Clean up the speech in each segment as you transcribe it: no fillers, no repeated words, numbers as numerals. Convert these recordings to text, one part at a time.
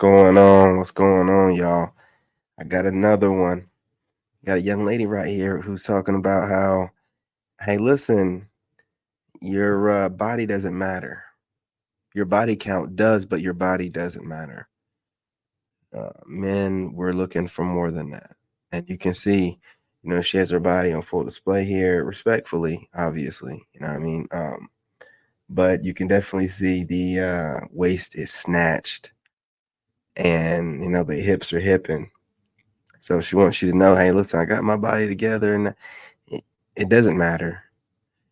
going on? What's going on, y'all? I got another one. Got a young lady right here who's talking about how, hey, listen, your body doesn't matter. Your body count does, but your body doesn't matter. Men, we're looking for more than that. And you can see, she has her body on full display here, respectfully, obviously. You know what I mean? But you can definitely see the waist is snatched and, the hips are hipping. So she wants you to know, hey, listen, I got my body together, and it, it doesn't matter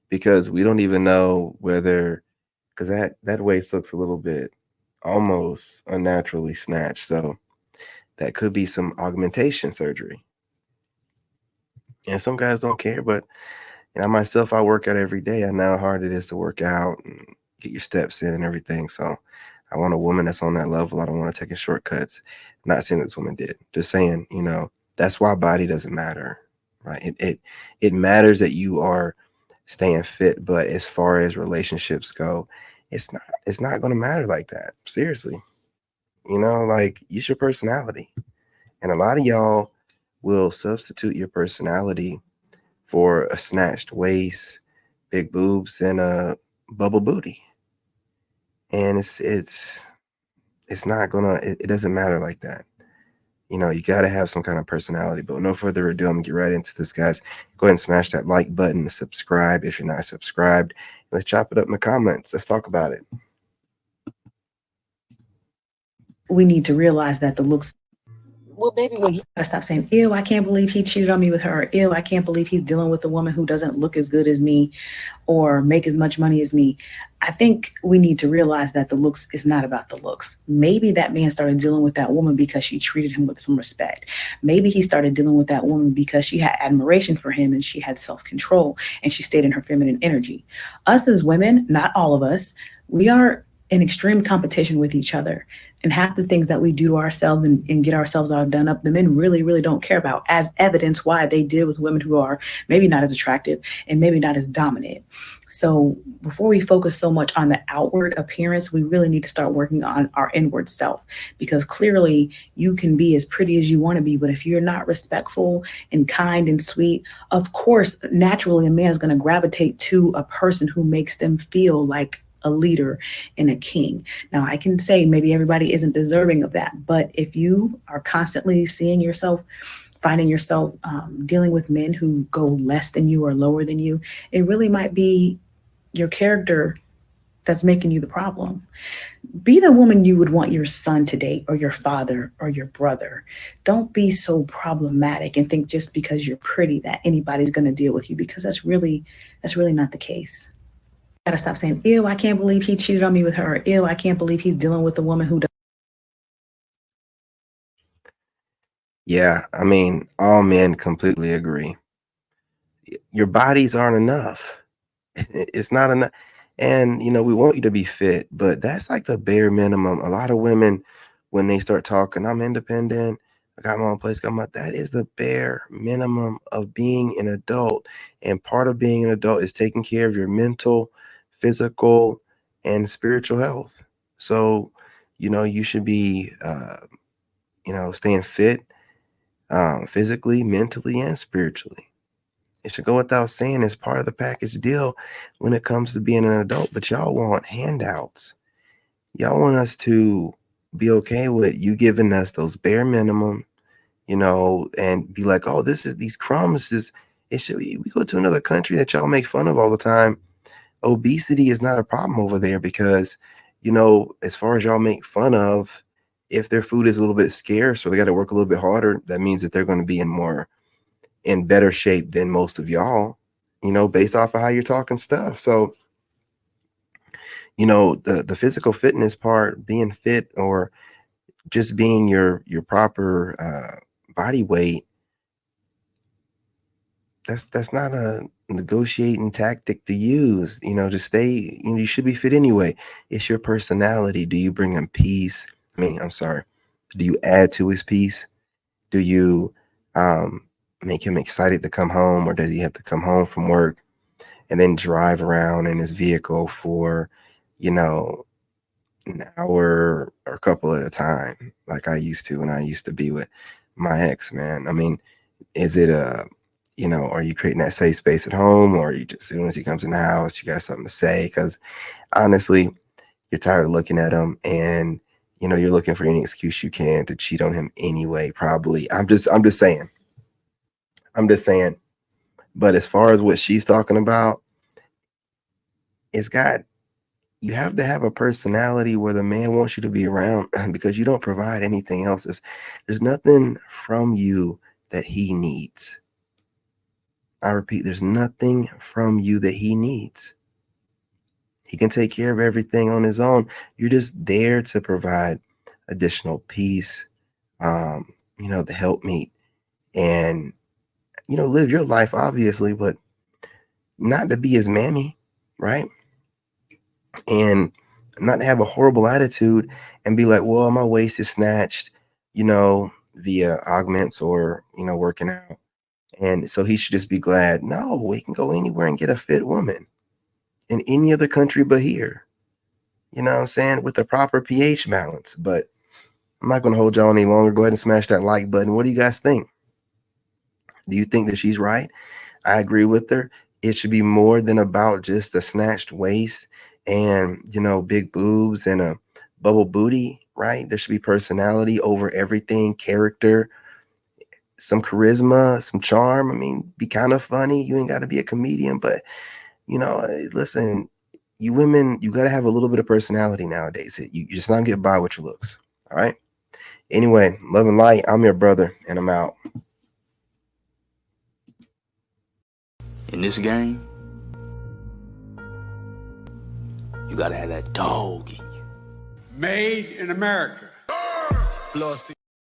because we don't even know whether, because that waist looks a little bit almost unnaturally snatched. So that could be some augmentation surgery. And some guys don't care, but myself, I work out every day. I know how hard it is to work out and get your steps in and everything. So I want a woman that's on that level. I don't want to take shortcuts. Not saying this woman did. Just saying, that's why body doesn't matter, right? It matters that you are staying fit, but as far as relationships go, it's not going to matter like that. Seriously, like use your personality, and a lot of y'all will substitute your personality for a snatched waist, big boobs, and a bubble booty, and it's not gonna. It doesn't matter like that. You got to have some kind of personality. But no further ado, I'm gonna get right into this, guys. Go ahead and smash that like button, subscribe if you're not subscribed. Let's chop it up in the comments. Let's talk about it. We need to realize that the looks. Well, baby, when you gotta stop saying, "Ew, I can't believe he cheated on me with her." Or, "Ew, I can't believe he's dealing with a woman who doesn't look as good as me or make as much money as me." I think we need to realize that the looks is not about the looks. Maybe that man started dealing with that woman because she treated him with some respect. Maybe he started dealing with that woman because she had admiration for him and she had self control and she stayed in her feminine energy. Us as women, not all of us, we are in extreme competition with each other. And half the things that we do to ourselves and get ourselves all done up, the men really, really don't care about, as evidence why they deal with women who are maybe not as attractive and maybe not as dominant. So before we focus so much on the outward appearance, we really need to start working on our inward self, because clearly you can be as pretty as you want to be, but if you're not respectful and kind and sweet, of course, naturally a man is going to gravitate to a person who makes them feel like a leader and a king. Now, I can say maybe everybody isn't deserving of that, but if you are constantly seeing yourself, finding yourself dealing with men who go less than you or lower than you, it really might be your character that's making you the problem. Be the woman you would want your son to date, or your father, or your brother. Don't be so problematic and think just because you're pretty that anybody's going to deal with you, because that's really not the case. Gotta stop saying, "Ew, I can't believe he cheated on me with her." Or, "Ew, I can't believe he's dealing with a woman who does." Yeah, all men completely agree. Your bodies aren't enough. It's not enough. And we want you to be fit, but that's like the bare minimum. A lot of women, when they start talking, I'm independent, I got my own place, got my, that is the bare minimum of being an adult. And part of being an adult is taking care of your mental, physical, and spiritual health. So, you should be staying fit, physically, mentally, and spiritually. It should go without saying, it's part of the package deal when it comes to being an adult. But y'all want handouts. Y'all want us to be okay with you giving us those bare minimum, and be like, oh, this is these crumbs is it should be. We go to another country that y'all make fun of all the time. Obesity is not a problem over there because, as far as y'all make fun of, if their food is a little bit scarce or they got to work a little bit harder, that means that they're going to be in better shape than most of y'all, based off of how you're talking stuff. So, the physical fitness part, being fit or just being your proper body weight, that's not a negotiating tactic to use, to stay, you should be fit anyway. It's your personality. Do you bring him peace? I'm sorry. Do you add to his peace? Do you um make him excited to come home, or does he have to come home from work and then drive around in his vehicle for, you know, an hour or a couple at a time, like I used to when I used to be with my ex, man. I mean, is it are you creating that safe space at home, or are you just, as soon as he comes in the house, you got something to say? Because honestly, you're tired of looking at him, and you're looking for any excuse you can to cheat on him anyway. Probably. I'm just saying. I'm just saying. But as far as what she's talking about, it's got you have to have a personality where the man wants you to be around because you don't provide anything else. There's nothing from you that he needs. I repeat, there's nothing from you that he needs. He can take care of everything on his own. You're just there to provide additional peace, the helpmeet, and live your life, obviously, but not to be his mammy, right? And not to have a horrible attitude and be like, well, my waist is snatched, via augments or, working out. And so he should just be glad. No, we can go anywhere and get a fit woman in any other country but here. You know what I'm saying? With the proper pH balance. But I'm not going to hold y'all any longer. Go ahead and smash that like button. What do you guys think? Do you think that she's right? I agree with her. It should be more than about just a snatched waist and, big boobs and a bubble booty, right? There should be personality over everything, character, some charisma, some charm. I mean, be kind of funny. You ain't got to be a comedian, but, listen, you women, you got to have a little bit of personality nowadays. You just not get by with your looks. All right. Anyway, love and light. I'm your brother, and I'm out. In this game, you gotta have that dog in you. Made in America.